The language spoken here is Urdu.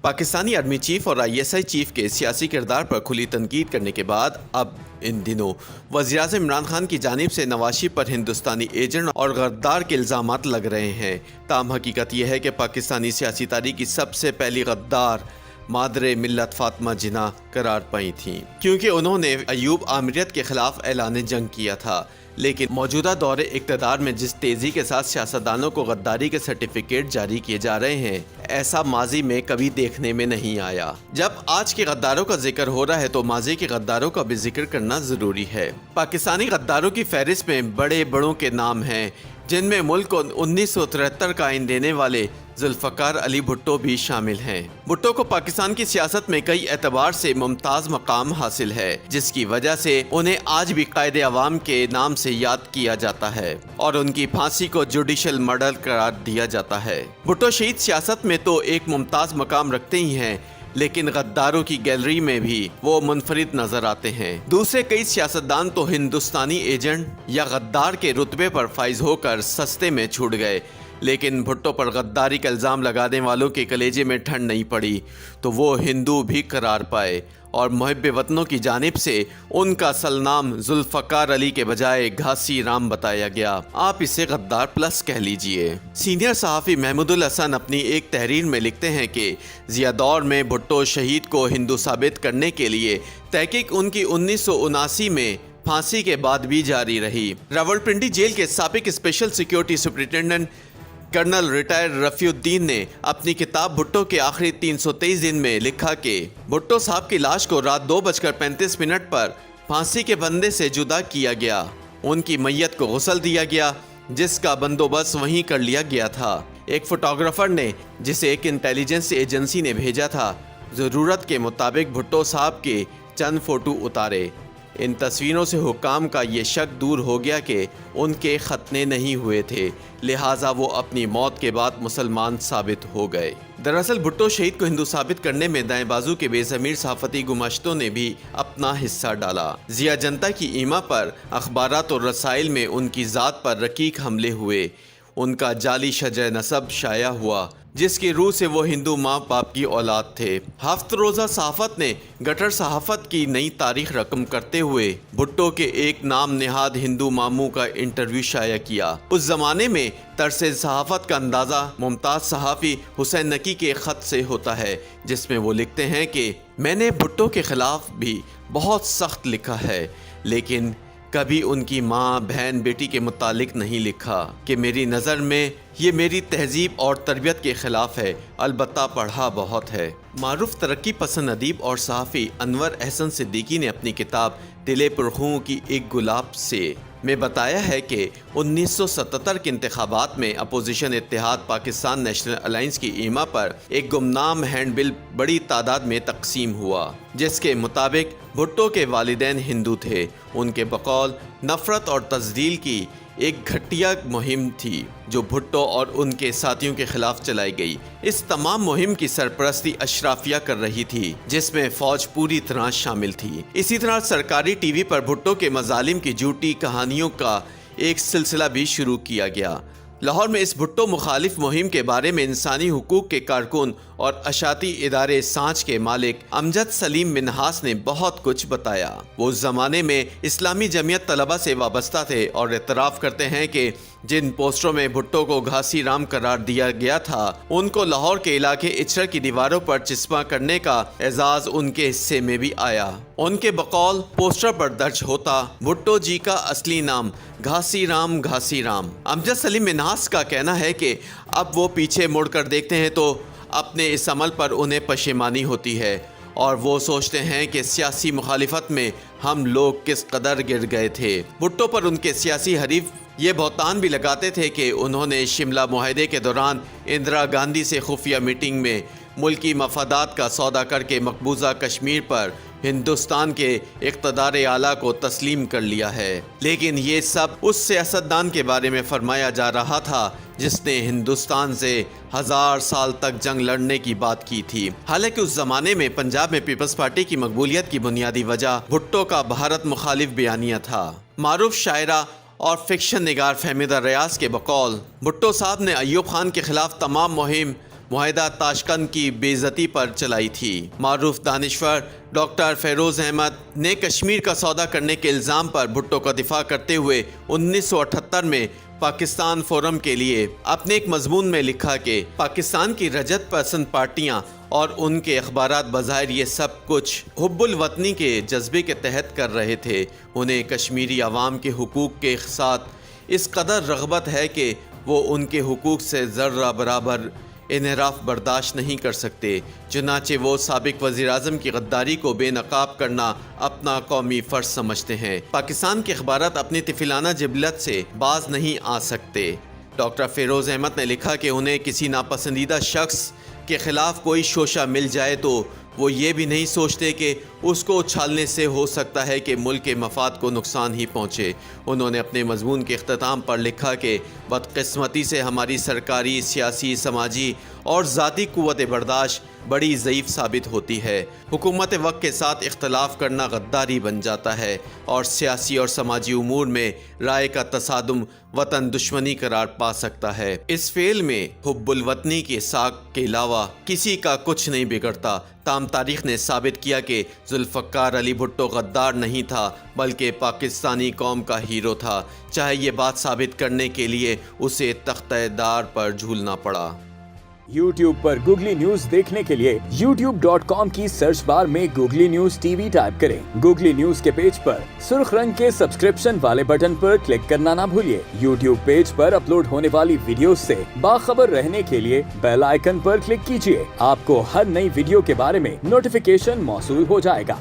پاکستانی آرمی چیف اور ISI چیف کے سیاسی کردار پر کھلی تنقید کرنے کے بعد اب ان دنوں وزیراعظم عمران خان کی جانب سے نواز شریف پر ہندوستانی ایجنٹ اور غدار کے الزامات لگ رہے ہیں۔ تاہم حقیقت یہ ہے کہ پاکستانی سیاسی تاریخ کی سب سے پہلی غدار مادر ملت فاطمہ جناح قرار پائی تھیں، کیونکہ انہوں نے ایوب آمریت کے خلاف اعلان جنگ کیا تھا۔ لیکن موجودہ دور اقتدار میں جس تیزی کے ساتھ سیاستدانوں کو غداری کے سرٹیفکیٹ جاری کیے جا رہے ہیں، ایسا ماضی میں کبھی دیکھنے میں نہیں آیا۔ جب آج کے غداروں کا ذکر ہو رہا ہے تو ماضی کے غداروں کا بھی ذکر کرنا ضروری ہے۔ پاکستانی غداروں کی فہرست میں بڑے بڑوں کے نام ہیں، جن میں ملک کو 1973 کا آئین دینے والے ذوالفقار علی بھٹو بھی شامل ہیں۔ بھٹو کو پاکستان کی سیاست میں کئی اعتبار سے ممتاز مقام حاصل ہے، جس کی وجہ سے انہیں آج بھی قائد عوام کے نام سے یاد کیا جاتا ہے اور ان کی پھانسی کو جوڈیشل مرڈر قرار دیا جاتا ہے۔ بھٹو شہید سیاست میں تو ایک ممتاز مقام رکھتے ہی ہیں، لیکن غداروں کی گیلری میں بھی وہ منفرد نظر آتے ہیں۔ دوسرے کئی سیاستدان تو ہندوستانی ایجنٹ یا غدار کے رتبے پر فائز ہو کر سستے میں چھوٹ گئے، لیکن بھٹو پر غداری کا الزام لگانے والوں کے کلیجے میں ٹھنڈ نہیں پڑی تو وہ ہندو بھی قرار پائے اور محب وطنوں کی جانب سے ان کا اصل نام ذوالفقار علی کے بجائے گھاسی رام بتایا گیا۔ آپ اسے غدار پلس کہہ لیجئے۔ سینئر صحافی محمود الحسن اپنی ایک تحریر میں لکھتے ہیں کہ ضیاء دور میں بھٹو شہید کو ہندو ثابت کرنے کے لیے تحقیق ان کی 1979 میں پھانسی کے بعد بھی جاری رہی۔ راولپنڈی جیل کے سابق special security superintendent colonel retire Rafiuddin نے اپنی کتاب بھٹو کے آخری 323 دن میں لکھا کہ بھٹو صاحب کی لاش کو رات 2:35 پر پھانسی کے بندے سے جدا کیا گیا۔ ان کی میت کو غسل دیا گیا، جس کا بندوبست وہیں کر لیا گیا تھا۔ ایک فوٹوگرافر نے، جسے ایک انٹیلیجنس ایجنسی نے بھیجا تھا، ضرورت کے مطابق بھٹو صاحب کے چند فوٹو اتارے۔ ان تصویروں سے حکام کا یہ شک دور ہو گیا کہ ان کے ختنے نہیں ہوئے تھے، لہٰذا وہ اپنی موت کے بعد مسلمان ثابت ہو گئے۔ دراصل بھٹو شہید کو ہندو ثابت کرنے میں دائیں بازو کے بے ضمیر صحافتی گماشتوں نے بھی اپنا حصہ ڈالا۔ ضیاء جنتا کی ایما پر اخبارات اور رسائل میں ان کی ذات پر رقیق حملے ہوئے، ان کا جعلی شجرہ نسب شائع ہوا، جس کی روح سے وہ ہندو ماں باپ کی اولاد تھے۔ ہفت روزہ صحافت نے گٹر صحافت کی نئی تاریخ رقم کرتے ہوئے بھٹو کے ایک نام نہاد ہندو ماموں کا انٹرویو شائع کیا۔ اس زمانے میں طرز صحافت کا اندازہ ممتاز صحافی حسین نقی کے خط سے ہوتا ہے، جس میں وہ لکھتے ہیں کہ میں نے بھٹو کے خلاف بھی بہت سخت لکھا ہے، لیکن کبھی ان کی ماں، بہن، بیٹی کے متعلق نہیں لکھا کہ میری نظر میں یہ میری تہذیب اور تربیت کے خلاف ہے، البتہ پڑھا بہت ہے۔ معروف ترقی پسند ادیب اور صحافی انور احسن صدیقی نے اپنی کتاب دل پرخوں کی ایک گلاب سے میں بتایا ہے کہ 1977 کے انتخابات میں اپوزیشن اتحاد پاکستان نیشنل الائنس کی ایما پر ایک گمنام ہینڈ بل بڑی تعداد میں تقسیم ہوا، جس کے مطابق بھٹو کے والدین ہندو تھے۔ ان کے بقول نفرت اور تزلیل کی ایک گھٹیا مہم تھی جو بھٹو اور ان کے ساتھیوں کے خلاف چلائی گئی۔ اس تمام مہم کی سرپرستی اشرافیہ کر رہی تھی، جس میں فوج پوری طرح شامل تھی۔ اسی طرح سرکاری ٹی وی پر بھٹو کے مظالم کی جھوٹی کہانیوں کا ایک سلسلہ بھی شروع کیا گیا۔ لاہور میں اس بھٹو مخالف مہم کے بارے میں انسانی حقوق کے کارکن اور اشاعتی ادارے سانچ کے مالک امجد سلیم منہاس نے بہت کچھ بتایا۔ وہ اس زمانے میں اسلامی جمعیت طلبہ سے وابستہ تھے اور اعتراف کرتے ہیں کہ جن پوسٹروں میں بھٹو کو گھاسی رام قرار دیا گیا تھا، ان کو لاہور کے علاقے اچھر کی دیواروں پر چسپاں کرنے کا اعزاز ان کے حصے میں بھی آیا۔ ان کے بقول پوسٹر پر درج ہوتا بھٹو جی کا اصلی نام گھاسی رام گھاسی رام۔ امجد سلیم منہاس کا کہنا ہے کہ اب وہ پیچھے مڑ کر دیکھتے ہیں تو اپنے اس عمل پر انہیں پشیمانی ہوتی ہے اور وہ سوچتے ہیں کہ سیاسی مخالفت میں ہم لوگ کس قدر گر گئے تھے۔ بھٹو پر ان کے سیاسی حریف یہ بہتان بھی لگاتے تھے کہ انہوں نے شملہ معاہدے کے دوران اندرا گاندھی سے خفیہ میٹنگ میں ملکی مفادات کا سودا کر کے مقبوضہ کشمیر پر ہندوستان کے اقتدار اعلیٰ کو تسلیم کر لیا ہے، لیکن یہ سب اس سیاستدان کے بارے میں فرمایا جا رہا تھا جس نے ہندوستان سے 1000 سال تک جنگ لڑنے کی بات کی تھی۔ حالانکہ اس زمانے میں پنجاب میں پیپلز پارٹی کی مقبولیت کی بنیادی وجہ بھٹو کا بھارت مخالف بیانیہ تھا۔ معروف شاعرہ اور فکشن نگار فہمیدہ ریاض کے بقول بھٹو صاحب نے ایوب خان کے خلاف تمام مہم معاہدہ تاشقند کی بے عزتی پر چلائی تھی۔ معروف دانشور ڈاکٹر فیروز احمد نے کشمیر کا سودا کرنے کے الزام پر بھٹو کا دفاع کرتے ہوئے 1978 میں پاکستان فورم کے لیے اپنے ایک مضمون میں لکھا کہ پاکستان کی رجت پسند پارٹیاں اور ان کے اخبارات بظاہر یہ سب کچھ حب الوطنی کے جذبے کے تحت کر رہے تھے۔ انہیں کشمیری عوام کے حقوق کے ساتھ اس قدر رغبت ہے کہ وہ ان کے حقوق سے ذرہ برابر انحراف برداشت نہیں کر سکتے، چنانچہ وہ سابق وزیر اعظم کی غداری کو بے نقاب کرنا اپنا قومی فرض سمجھتے ہیں۔ پاکستان کے اخبارات اپنی طفلانہ جبلت سے باز نہیں آ سکتے۔ ڈاکٹر فیروز احمد نے لکھا کہ انہیں کسی ناپسندیدہ شخص کے خلاف کوئی شوشہ مل جائے تو وہ یہ بھی نہیں سوچتے کہ اس کو اچھالنے سے ہو سکتا ہے کہ ملک کے مفاد کو نقصان ہی پہنچے۔ انہوں نے اپنے مضمون کے اختتام پر لکھا کہ بدقسمتی سے ہماری سرکاری، سیاسی، سماجی اور ذاتی قوت برداشت بڑی ضعیف ثابت ہوتی ہے۔ حکومت وقت کے ساتھ اختلاف کرنا غداری بن جاتا ہے اور سیاسی اور سماجی امور میں رائے کا تصادم وطن دشمنی قرار پا سکتا ہے۔ اس فعل میں حب الوطنی کے ساکھ کے علاوہ کسی کا کچھ نہیں بگڑتا۔ تاہم تاریخ نے ثابت کیا کہ ذوالفقار علی بھٹو غدار نہیں تھا بلکہ پاکستانی قوم کا ہیرو تھا، چاہے یہ بات ثابت کرنے کے لیے اسے تختہ دار پر جھولنا پڑا۔ YouTube پر گوگلی نیوز دیکھنے کے لیے youtube.com کی سرچ بار میں googly news T V type کریں۔ گوگلی نیوز کے پیج پر سرخ رنگ کے سبسکرپشن والے بٹن پر کلک کرنا نہ بھولیے۔ YouTube پیج پر اپلوڈ ہونے والی ویڈیوز سے باخبر رہنے کے لیے بیل آئیکن پر کلک کیجیے۔ آپ کو ہر نئی ویڈیو کے بارے میں نوٹیفیکیشن موصول ہو جائے گا۔